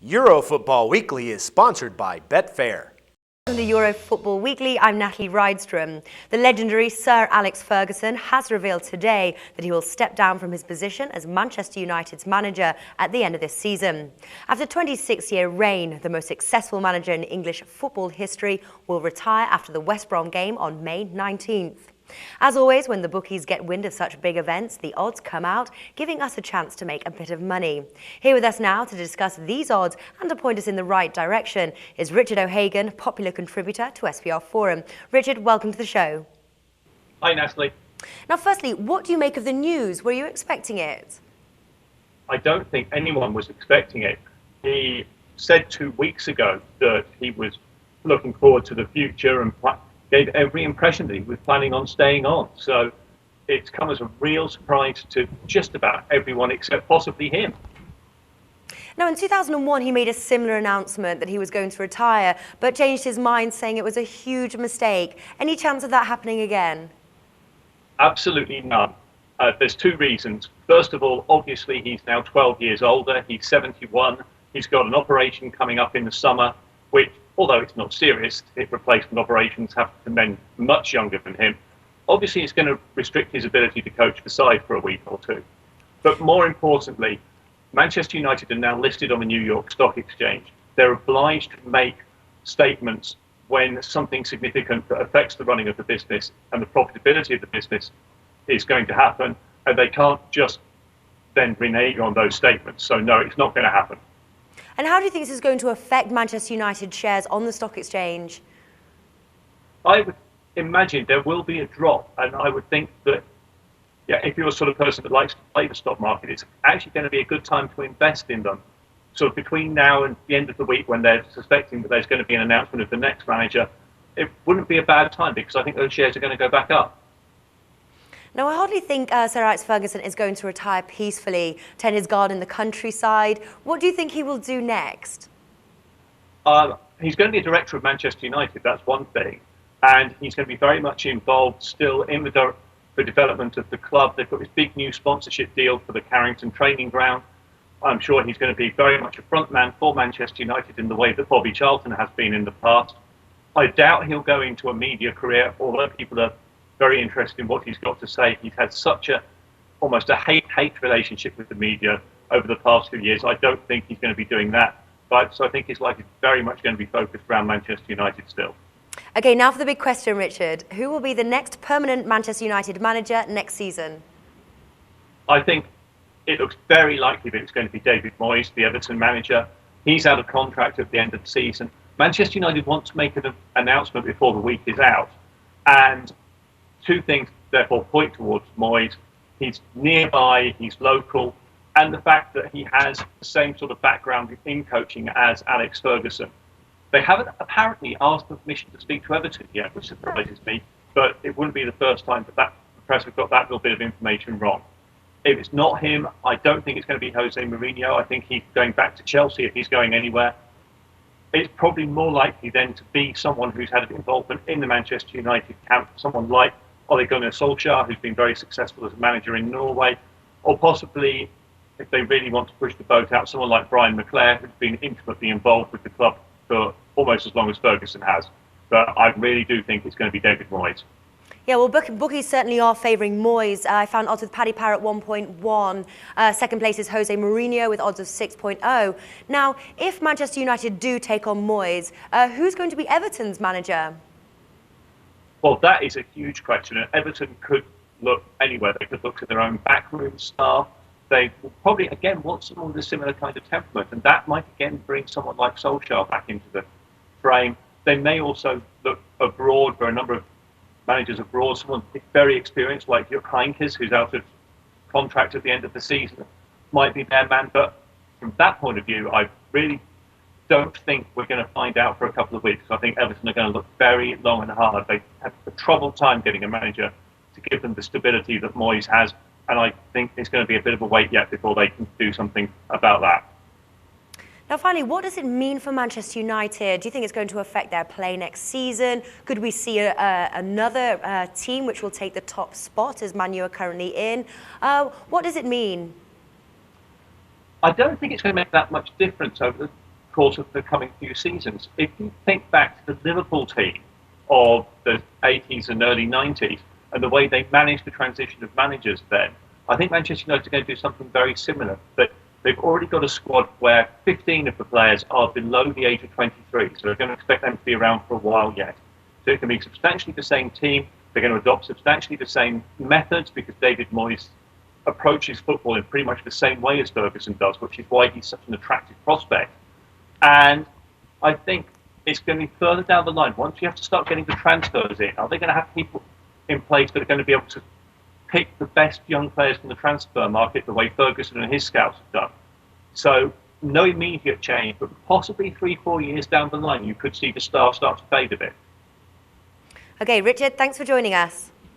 Euro Football Weekly is sponsored by Betfair. On the Euro Football Weekly, I'm Natalie Rydström. The legendary Sir Alex Ferguson has revealed today that he will step down from his position as Manchester United's manager at the end of this season. After a 26-year reign, the most successful manager in English football history will retire after the West Brom game on May 19th. As always, when the bookies get wind of such big events, the odds come out, giving us a chance to make a bit of money. Here with us now to discuss these odds and to point us in the right direction is Richard O'Hagan, popular contributor to SBRForum. Richard, welcome to the show. Hi, Natalie. Now, firstly, what do you make of the news? Were you expecting it? I don't think anyone was expecting it. He said 2 weeks ago that he was looking forward to the future and gave every impression that he was planning on staying on. So it's come as a real surprise to just about everyone except possibly him. Now, in 2001, he made a similar announcement that he was going to retire, but changed his mind, saying it was a huge mistake. Any chance of that happening again? Absolutely none. There's two reasons. First of all, obviously, he's now 12 years older. He's 71. He's got an operation coming up in the summer, which, although it's not serious, hip replacement operations happen to men much younger than him. Obviously, it's going to restrict his ability to coach the side for a week or two. But more importantly, Manchester United are now listed on the New York Stock Exchange. They're obliged to make statements when something significant that affects the running of the business and the profitability of the business is going to happen, and they can't just then renege on those statements. So no, it's not going to happen. And how do you think this is going to affect Manchester United shares on the stock exchange? I would imagine there will be a drop, and I would think that if you're the sort of person that likes to play the stock market, it's actually going to be a good time to invest in them. So between now and the end of the week, when they're suspecting that there's going to be an announcement of the next manager, it wouldn't be a bad time, because I think those shares are going to go back up. Now, I hardly think Sir Alex Ferguson is going to retire peacefully, tend his garden in the countryside. What do you think he will do next? He's going to be a director of Manchester United, that's one thing. And he's going to be very much involved still in the development of the club. They've got this big new sponsorship deal for the Carrington training ground. I'm sure he's going to be very much a front man for Manchester United in the way that Bobby Charlton has been in the past. I doubt he'll go into a media career, although people are very interested in what he's got to say. He's had such almost a hate-hate relationship with the media over the past few years. I don't think he's going to be doing that. So I think his life is very much going to be focused around Manchester United still. Okay, now for the big question, Richard. Who will be the next permanent Manchester United manager next season? I think it looks very likely that it's going to be David Moyes, the Everton manager. He's out of contract at the end of the season. Manchester United want to make an announcement before the week is out. And two things, therefore, point towards Moyes. He's nearby, he's local, and the fact that he has the same sort of background in coaching as Alex Ferguson. They haven't apparently asked for permission to speak to Everton yet, which surprises me, but it wouldn't be the first time that the press have got that little bit of information wrong. If it's not him, I don't think it's going to be Jose Mourinho. I think he's going back to Chelsea if he's going anywhere. It's probably more likely then to be someone who's had an involvement in the Manchester United camp, someone like Ole Gunnar Solskjaer, who's been very successful as a manager in Norway, or possibly, if they really want to push the boat out, someone like Brian McClair, who's been intimately involved with the club for almost as long as Ferguson has. But I really do think it's going to be David Moyes. Yeah, well, bookies certainly are favouring Moyes. I found odds with Paddy Power at 1.1. Second place is Jose Mourinho with odds of 6.0. Now, if Manchester United do take on Moyes, who's going to be Everton's manager? Well, that is a huge question. Everton could look anywhere. They could look to their own backroom staff. They will probably, again, want someone with a similar kind of temperament. And that might, again, bring someone like Solskjaer back into the frame. They may also look abroad for a number of managers abroad. Someone very experienced like Jupp Heynckes, who's out of contract at the end of the season, might be their man. But from that point of view, I really don't think we're going to find out for a couple of weeks. I think Everton are going to look very long and hard. They had a troubled time getting a manager to give them the stability that Moyes has, and I think it's going to be a bit of a wait yet before they can do something about that. Now, finally, what does it mean for Manchester United? Do you think it's going to affect their play next season? Could we see another team which will take the top spot as Man U are currently in? What does it mean? I don't think it's going to make that much difference over course of the coming few seasons. If you think back to the Liverpool team of the 80s and early 90s and the way they managed the transition of managers then, I think Manchester United are going to do something very similar. But they've already got a squad where 15 of the players are below the age of 23, so they're going to expect them to be around for a while yet. So it can be substantially the same team. They're going to adopt substantially the same methods because David Moyes approaches football in pretty much the same way as Ferguson does, which is why he's such an attractive prospect. And I think it's going to be further down the line. Once you have to start getting the transfers in, are they going to have people in place that are going to be able to pick the best young players from the transfer market the way Ferguson and his scouts have done? So no immediate change, but possibly 3-4 years down the line, you could see the star start to fade a bit. Okay, Richard, thanks for joining us.